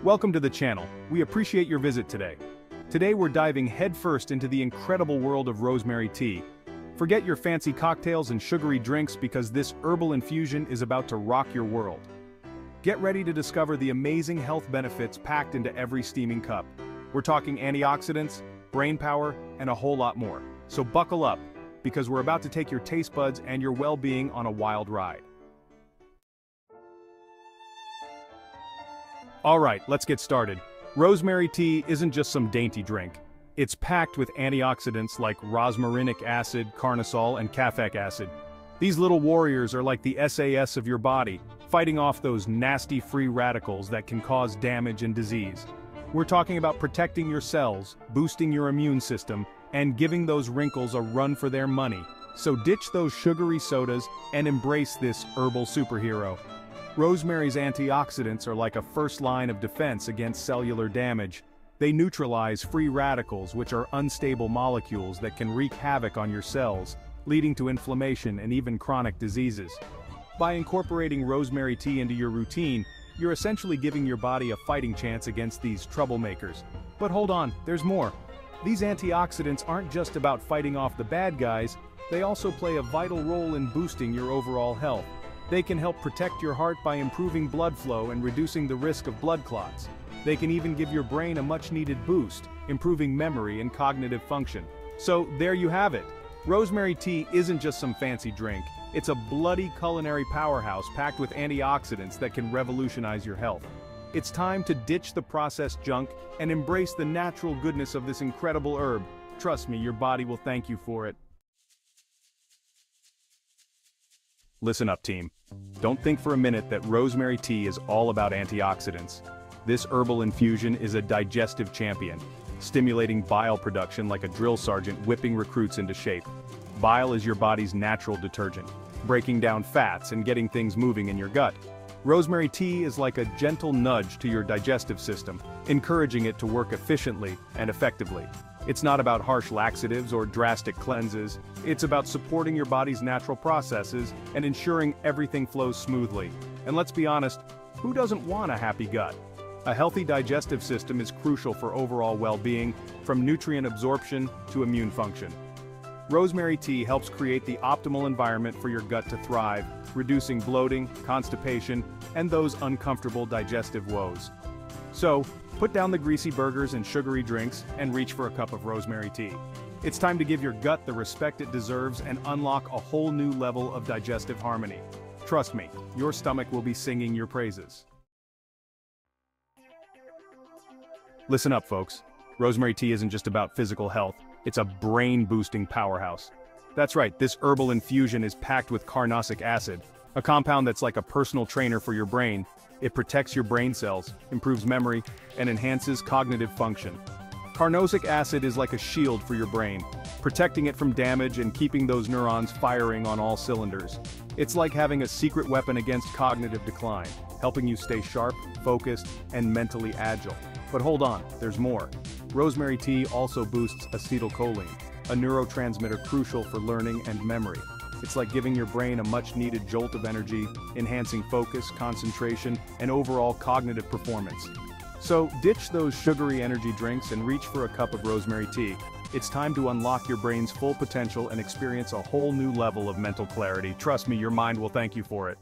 Welcome to the channel. We appreciate your visit today. Today we're diving headfirst into the incredible world of rosemary tea. Forget your fancy cocktails and sugary drinks because this herbal infusion is about to rock your world. Get ready to discover the amazing health benefits packed into every steaming cup. We're talking antioxidants, brain power, and a whole lot more. So buckle up, because we're about to take your taste buds and your well-being on a wild ride. Alright, let's get started. Rosemary tea isn't just some dainty drink. It's packed with antioxidants like rosmarinic acid, carnosol, and caffeic acid. These little warriors are like the SAS of your body, fighting off those nasty free radicals that can cause damage and disease. We're talking about protecting your cells, boosting your immune system, and giving those wrinkles a run for their money. So ditch those sugary sodas and embrace this herbal superhero. Rosemary's antioxidants are like a first line of defense against cellular damage. They neutralize free radicals, which are unstable molecules that can wreak havoc on your cells, leading to inflammation and even chronic diseases. By incorporating rosemary tea into your routine, you're essentially giving your body a fighting chance against these troublemakers. But hold on, there's more. These antioxidants aren't just about fighting off the bad guys, they also play a vital role in boosting your overall health. They can help protect your heart by improving blood flow and reducing the risk of blood clots. They can even give your brain a much-needed boost, improving memory and cognitive function. So there you have it. Rosemary tea isn't just some fancy drink, it's a bloody culinary powerhouse packed with antioxidants that can revolutionize your health. It's time to ditch the processed junk and embrace the natural goodness of this incredible herb. Trust me, your body will thank you for it. Listen up, team. Don't think for a minute that rosemary tea is all about antioxidants. This herbal infusion is a digestive champion, stimulating bile production like a drill sergeant whipping recruits into shape. Bile is your body's natural detergent, breaking down fats and getting things moving in your gut. Rosemary tea is like a gentle nudge to your digestive system, encouraging it to work efficiently and effectively. It's not about harsh laxatives or drastic cleanses, it's about supporting your body's natural processes and ensuring everything flows smoothly. And let's be honest, who doesn't want a happy gut? A healthy digestive system is crucial for overall well-being, from nutrient absorption to immune function. Rosemary tea helps create the optimal environment for your gut to thrive, reducing bloating, constipation, and those uncomfortable digestive woes. So, put down the greasy burgers and sugary drinks and reach for a cup of rosemary tea. It's time to give your gut the respect it deserves and unlock a whole new level of digestive harmony. Trust me, your stomach will be singing your praises. Listen up, folks. Rosemary tea isn't just about physical health, it's a brain-boosting powerhouse. That's right, this herbal infusion is packed with carnosic acid, a compound that's like a personal trainer for your brain. It protects your brain cells, improves memory, and enhances cognitive function. Carnosic acid is like a shield for your brain, protecting it from damage and keeping those neurons firing on all cylinders. It's like having a secret weapon against cognitive decline, helping you stay sharp, focused, and mentally agile. But hold on, there's more. Rosemary tea also boosts acetylcholine, a neurotransmitter crucial for learning and memory. It's like giving your brain a much-needed jolt of energy, enhancing focus, concentration, and overall cognitive performance. So ditch those sugary energy drinks and reach for a cup of rosemary tea. It's time to unlock your brain's full potential and experience a whole new level of mental clarity. Trust me, your mind will thank you for it.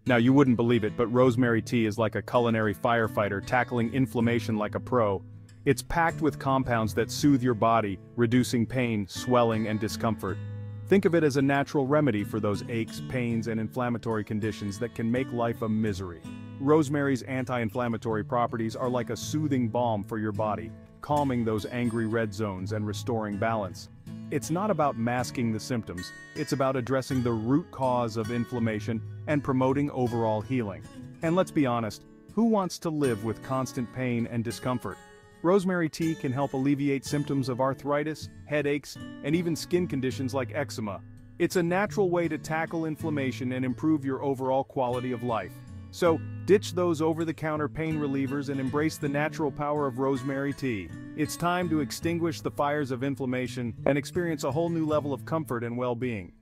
Now, you wouldn't believe it, but rosemary tea is like a culinary firefighter tackling inflammation like a pro. It's packed with compounds that soothe your body, reducing pain, swelling, and discomfort. Think of it as a natural remedy for those aches, pains, and inflammatory conditions that can make life a misery. Rosemary's anti-inflammatory properties are like a soothing balm for your body, calming those angry red zones and restoring balance. It's not about masking the symptoms, it's about addressing the root cause of inflammation and promoting overall healing. And let's be honest, who wants to live with constant pain and discomfort? Rosemary tea can help alleviate symptoms of arthritis, headaches, and even skin conditions like eczema. It's a natural way to tackle inflammation and improve your overall quality of life. So, ditch those over-the-counter pain relievers and embrace the natural power of rosemary tea. It's time to extinguish the fires of inflammation and experience a whole new level of comfort and well-being.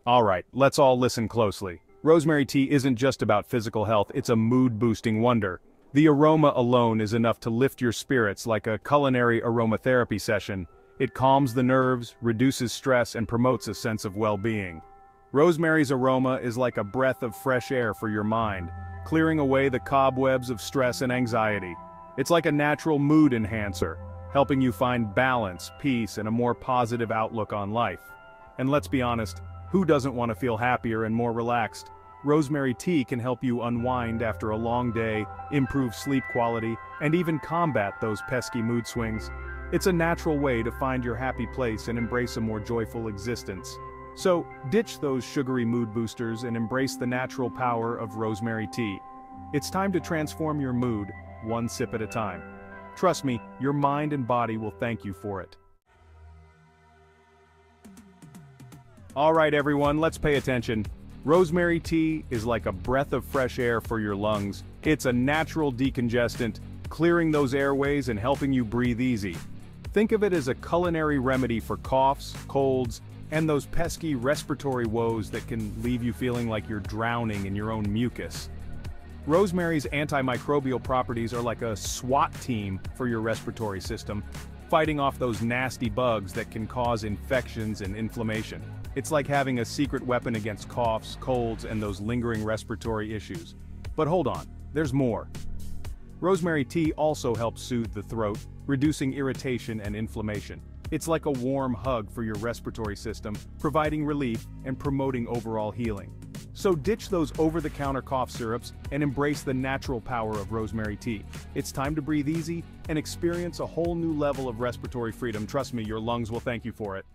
Alright, let's all listen closely. Rosemary tea isn't just about physical health, it's a mood-boosting wonder. The aroma alone is enough to lift your spirits like a culinary aromatherapy session. It calms the nerves, reduces stress, and promotes a sense of well-being. Rosemary's aroma is like a breath of fresh air for your mind, clearing away the cobwebs of stress and anxiety. It's like a natural mood enhancer, helping you find balance, peace, and a more positive outlook on life. And let's be honest, who doesn't want to feel happier and more relaxed? Rosemary tea can help you unwind after a long day, improve sleep quality, and even combat those pesky mood swings. It's a natural way to find your happy place and embrace a more joyful existence. So, ditch those sugary mood boosters and embrace the natural power of rosemary tea. It's time to transform your mood, one sip at a time. Trust me, your mind and body will thank you for it. Alright everyone, let's pay attention. Rosemary tea is like a breath of fresh air for your lungs. It's a natural decongestant, clearing those airways and helping you breathe easy. Think of it as a culinary remedy for coughs, colds, and those pesky respiratory woes that can leave you feeling like you're drowning in your own mucus. Rosemary's antimicrobial properties are like a SWAT team for your respiratory system, fighting off those nasty bugs that can cause infections and inflammation. It's like having a secret weapon against coughs, colds, and those lingering respiratory issues. But hold on, there's more. Rosemary tea also helps soothe the throat, reducing irritation and inflammation. It's like a warm hug for your respiratory system, providing relief and promoting overall healing. So ditch those over-the-counter cough syrups and embrace the natural power of rosemary tea. It's time to breathe easy and experience a whole new level of respiratory freedom. Trust me, your lungs will thank you for it.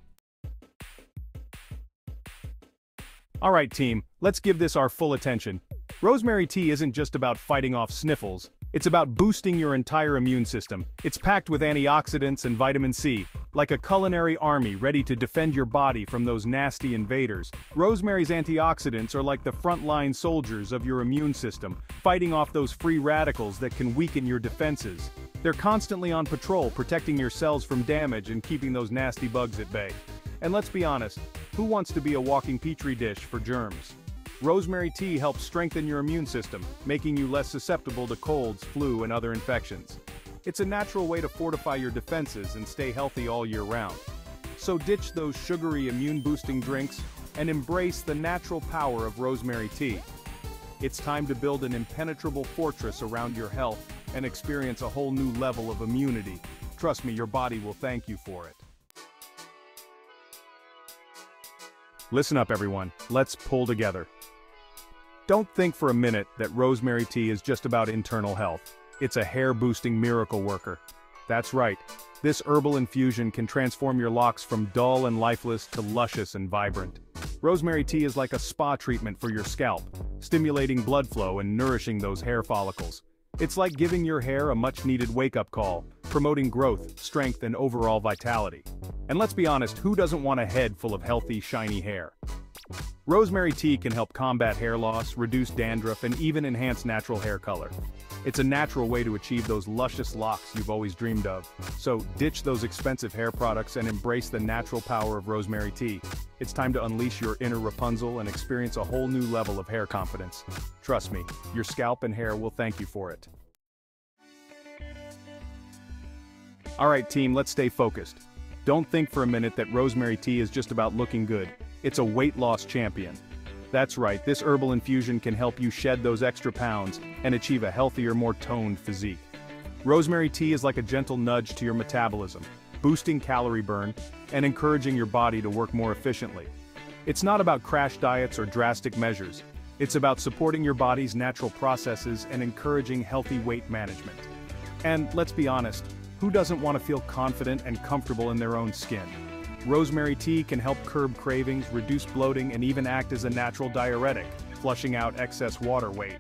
Alright team, let's give this our full attention. Rosemary tea isn't just about fighting off sniffles, it's about boosting your entire immune system. It's packed with antioxidants and vitamin C, like a culinary army ready to defend your body from those nasty invaders. Rosemary's antioxidants are like the frontline soldiers of your immune system, fighting off those free radicals that can weaken your defenses. They're constantly on patrol, protecting your cells from damage and keeping those nasty bugs at bay. And let's be honest, who wants to be a walking petri dish for germs? Rosemary tea helps strengthen your immune system, making you less susceptible to colds, flu, and other infections. It's a natural way to fortify your defenses and stay healthy all year round. So ditch those sugary immune-boosting drinks and embrace the natural power of rosemary tea. It's time to build an impenetrable fortress around your health and experience a whole new level of immunity. Trust me, your body will thank you for it. Listen up everyone, let's pull together. Don't think for a minute that rosemary tea is just about internal health. It's a hair-boosting miracle worker. That's right, this herbal infusion can transform your locks from dull and lifeless to luscious and vibrant. Rosemary tea is like a spa treatment for your scalp, stimulating blood flow and nourishing those hair follicles. It's like giving your hair a much-needed wake-up call, promoting growth, strength, and overall vitality. And let's be honest, who doesn't want a head full of healthy, shiny hair? Rosemary tea can help combat hair loss, reduce dandruff, and even enhance natural hair color. It's a natural way to achieve those luscious locks you've always dreamed of. So ditch those expensive hair products and embrace the natural power of rosemary tea. It's time to unleash your inner Rapunzel and experience a whole new level of hair confidence. Trust me, your scalp and hair will thank you for it. Alright team, let's stay focused. Don't think for a minute that rosemary tea is just about looking good. It's a weight loss champion. That's right, this herbal infusion can help you shed those extra pounds and achieve a healthier, more toned physique. Rosemary tea is like a gentle nudge to your metabolism, boosting calorie burn and encouraging your body to work more efficiently. It's not about crash diets or drastic measures. It's about supporting your body's natural processes and encouraging healthy weight management. And let's be honest, who doesn't want to feel confident and comfortable in their own skin? Rosemary tea can help curb cravings, reduce bloating, and even act as a natural diuretic, flushing out excess water weight.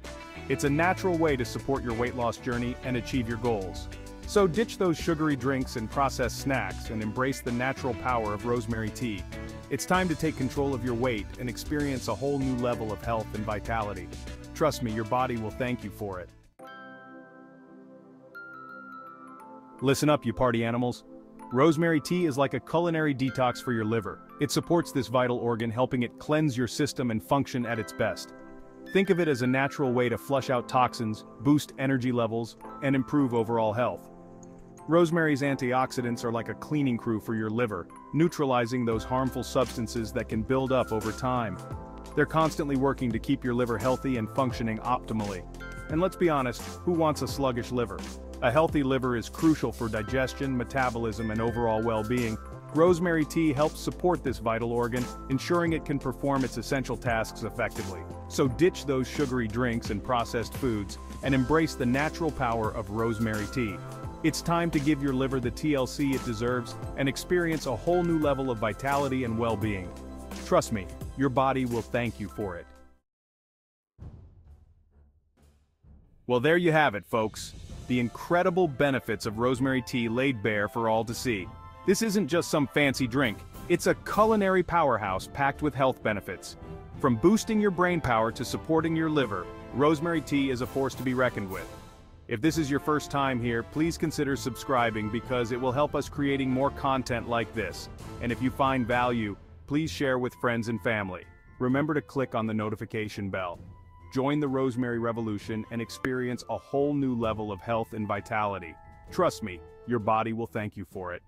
It's a natural way to support your weight loss journey and achieve your goals. So ditch those sugary drinks and processed snacks and embrace the natural power of rosemary tea. It's time to take control of your weight and experience a whole new level of health and vitality. Trust me, your body will thank you for it. Listen up, you party animals. Rosemary tea is like a culinary detox for your liver. It supports this vital organ, helping it cleanse your system and function at its best. Think of it as a natural way to flush out toxins, boost energy levels, and improve overall health. Rosemary's antioxidants are like a cleaning crew for your liver, neutralizing those harmful substances that can build up over time. They're constantly working to keep your liver healthy and functioning optimally. And let's be honest, who wants a sluggish liver? A healthy liver is crucial for digestion, metabolism, and overall well-being. Rosemary tea helps support this vital organ, ensuring it can perform its essential tasks effectively. So ditch those sugary drinks and processed foods, and embrace the natural power of rosemary tea. It's time to give your liver the TLC it deserves and experience a whole new level of vitality and well-being. Trust me, your body will thank you for it. Well, there you have it, folks. The incredible benefits of rosemary tea laid bare for all to see. This isn't just some fancy drink, it's a culinary powerhouse packed with health benefits. From boosting your brain power to supporting your liver, rosemary tea is a force to be reckoned with. If this is your first time here, please consider subscribing because it will help us creating more content like this. And if you find value, please share with friends and family. Remember to click on the notification bell. Join the Rosemary Revolution and experience a whole new level of health and vitality. Trust me, your body will thank you for it.